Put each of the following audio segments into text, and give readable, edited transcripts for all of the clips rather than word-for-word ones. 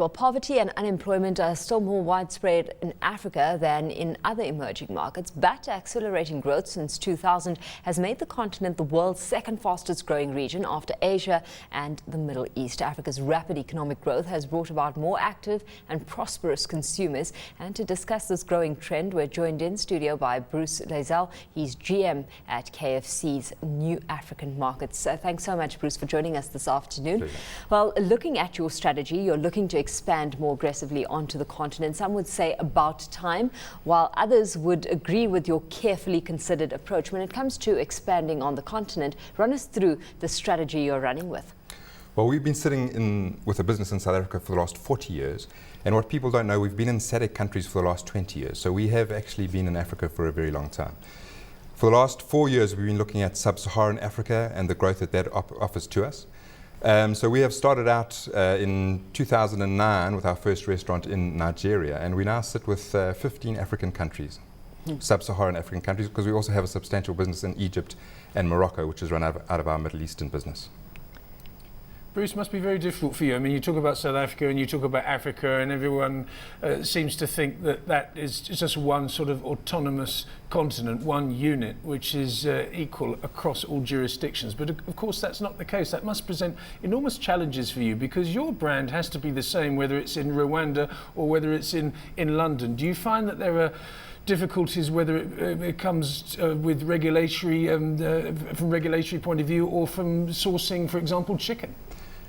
Well, poverty and unemployment are still more widespread in Africa than in other emerging markets, but accelerating growth since 2000 has made the continent the world's second fastest growing region after Asia and the Middle East. Africa's rapid economic growth has brought about more active and prosperous consumers. And to discuss this growing trend, we're joined in studio by Bruce Layzell. He's GM at KFC's New African Markets. Thanks so much, Bruce, for joining us this afternoon. Pleasure. Well, looking at your strategy, you're looking to expand more aggressively onto the continent. Some would say about time, while others would agree with your carefully considered approach. When it comes to expanding on the continent, run us through the strategy you're running with. Well, we've been sitting with a business in South Africa for the last 40 years. And what people don't know, we've been in SADC countries for the last 20 years. So we have actually been in Africa for a very long time. For the last 4 years, we've been looking at sub-Saharan Africa and the growth that offers to us. So we have started out in 2009 with our first restaurant in Nigeria, and we now sit with 15 African countries, sub-Saharan African countries, because we also have a substantial business in Egypt and Morocco, which is run out of our Middle Eastern business. Bruce, must be very difficult for you. I mean, you talk about South Africa and you talk about Africa, and everyone seems to think that that is just one sort of autonomous continent, one unit, which is equal across all jurisdictions. But of course, that's not the case. That must present enormous challenges for you, because your brand has to be the same, whether it's in Rwanda or whether it's in London. Do you find that there are difficulties, whether it comes with regulatory, from regulatory point of view, or from sourcing, for example, chicken?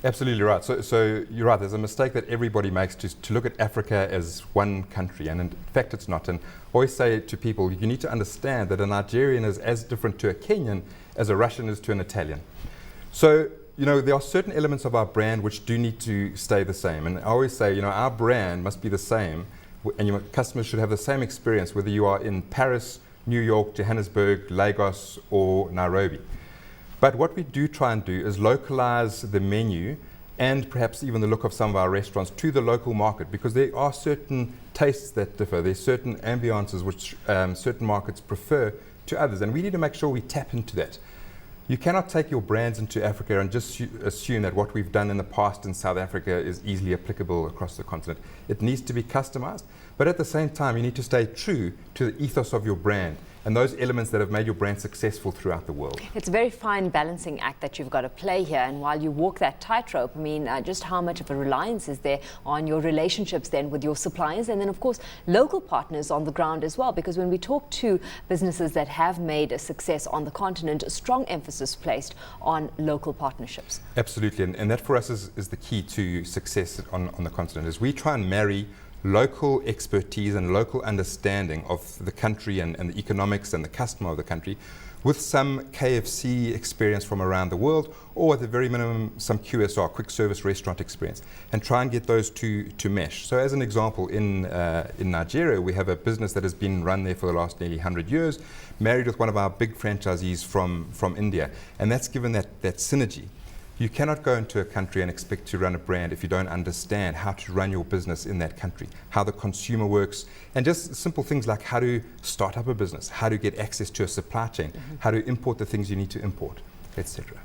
Absolutely right. So you're right. There's a mistake that everybody makes to look at Africa as one country, and in fact it's not. And I always say to people, you need to understand that a Nigerian is as different to a Kenyan as a Russian is to an Italian. So, you know, there are certain elements of our brand which do need to stay the same. And I always say, you know, our brand must be the same, and your customers should have the same experience whether you are in Paris, New York, Johannesburg, Lagos, or Nairobi. But what we do try and do is localize the menu and perhaps even the look of some of our restaurants to the local market, because there are certain tastes that differ. There's certain ambiances which certain markets prefer to others, and we need to make sure we tap into that. You cannot take your brands into Africa and just assume that what we've done in the past in South Africa is easily applicable across the continent. It needs to be customized, but at the same time, you need to stay true to the ethos of your brand and those elements that have made your brand successful throughout the world. It's a very fine balancing act that you've got to play here, and while you walk that tightrope, I mean, just how much of a reliance is there on your relationships then with your suppliers, and then of course local partners on the ground as well, because when we talk to businesses that have made a success on the continent, a strong emphasis placed on local partnerships. Absolutely, and that for us is the key to success on the continent, is we try and marry local expertise and local understanding of the country and the economics and the customer of the country with some KFC experience from around the world, or at the very minimum some QSR, quick service restaurant experience, and try and get those to mesh. So as an example, in Nigeria, we have a business that has been run there for the last nearly 100 years, married with one of our big franchisees from India, and that's given that synergy. You cannot go into a country and expect to run a brand if you don't understand how to run your business in that country, how the consumer works, and just simple things like how to start up a business, how to get access to a supply chain, how to import the things you need to import, etc.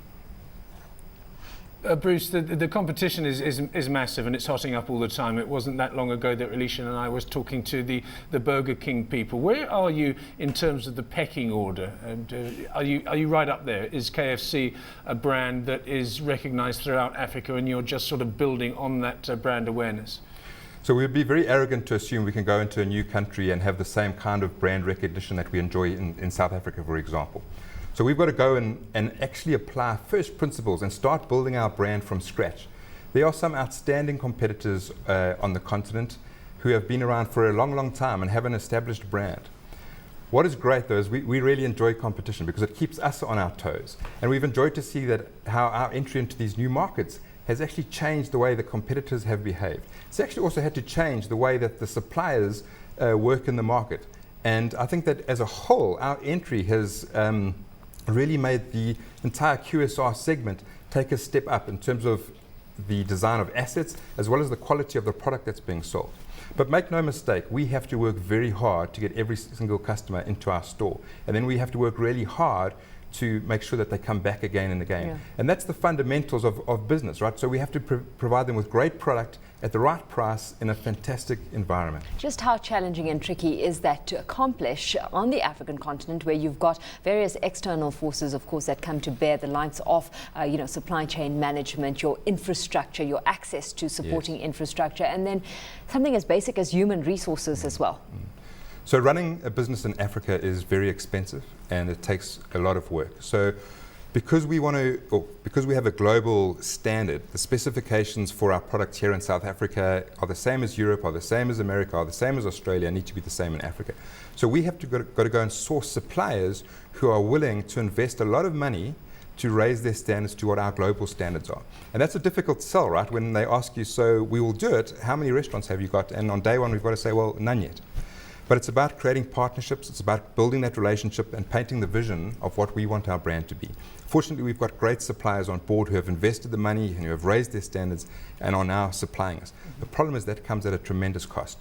Bruce, the competition is massive, and it's hotting up all the time. It wasn't that long ago that Alicia and I was talking to the Burger King people. Where are you in terms of the pecking order? And are you right up there? Is KFC a brand that is recognised throughout Africa, and you're just sort of building on that brand awareness? So we'd be very arrogant to assume we can go into a new country and have the same kind of brand recognition that we enjoy in South Africa, for example. So we've got to go and actually apply first principles and start building our brand from scratch. There are some outstanding competitors on the continent who have been around for a long, long time and have an established brand. What is great though is we really enjoy competition because it keeps us on our toes. And we've enjoyed to see that how our entry into these new markets has actually changed the way the competitors have behaved. It's actually also had to change the way that the suppliers work in the market. And I think that as a whole, our entry has really made the entire QSR segment take a step up in terms of the design of assets as well as the quality of the product that's being sold. But make no mistake, we have to work very hard to get every single customer into our store. And then we have to work really hard to make sure that they come back again and again. Yeah. And that's the fundamentals of business, right? So we have to provide them with great product at the right price in a fantastic environment. Just how challenging and tricky is that to accomplish on the African continent, where you've got various external forces, of course, that come to bear, the likes of supply chain management, your infrastructure, your access to supporting infrastructure, and then something as basic as human resources as well. So running a business in Africa is very expensive and it takes a lot of work. So because we have a global standard, the specifications for our products here in South Africa are the same as Europe, are the same as America, are the same as Australia, need to be the same in Africa. So we have to go and source suppliers who are willing to invest a lot of money to raise their standards to what our global standards are. And that's a difficult sell, right? When they ask you, so we will do it, how many restaurants have you got? And on day one, we've got to say, well, none yet. But it's about creating partnerships, it's about building that relationship and painting the vision of what we want our brand to be. Fortunately, we've got great suppliers on board who have invested the money and who have raised their standards and are now supplying us. The problem is that comes at a tremendous cost.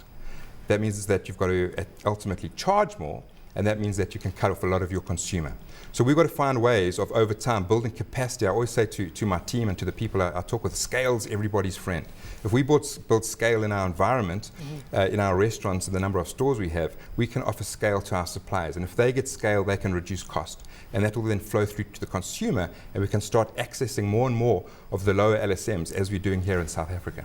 That means that you've got to ultimately charge more, and that means that you can cut off a lot of your consumer. So we've got to find ways of, over time, building capacity. I always say to my team and to the people I talk with, scale's everybody's friend. If we build scale in our environment, in our restaurants and the number of stores we have, we can offer scale to our suppliers. And if they get scale, they can reduce cost. And that will then flow through to the consumer, and we can start accessing more and more of the lower LSMs, as we're doing here in South Africa.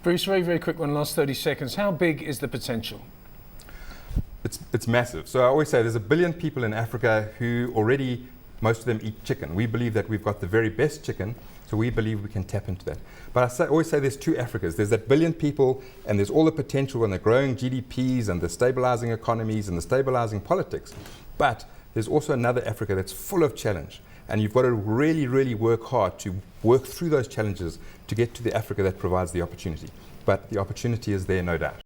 Bruce, very, very quick one, last 30 seconds. How big is the potential? It's massive. So I always say there's 1 billion people in Africa who already, most of them eat chicken. We believe that we've got the very best chicken, so we believe we can tap into that. But always say there's two Africas. There's that 1 billion people, and there's all the potential and the growing GDPs and the stabilizing economies and the stabilizing politics. But there's also another Africa that's full of challenge. And you've got to really, really work hard to work through those challenges to get to the Africa that provides the opportunity. But the opportunity is there, no doubt.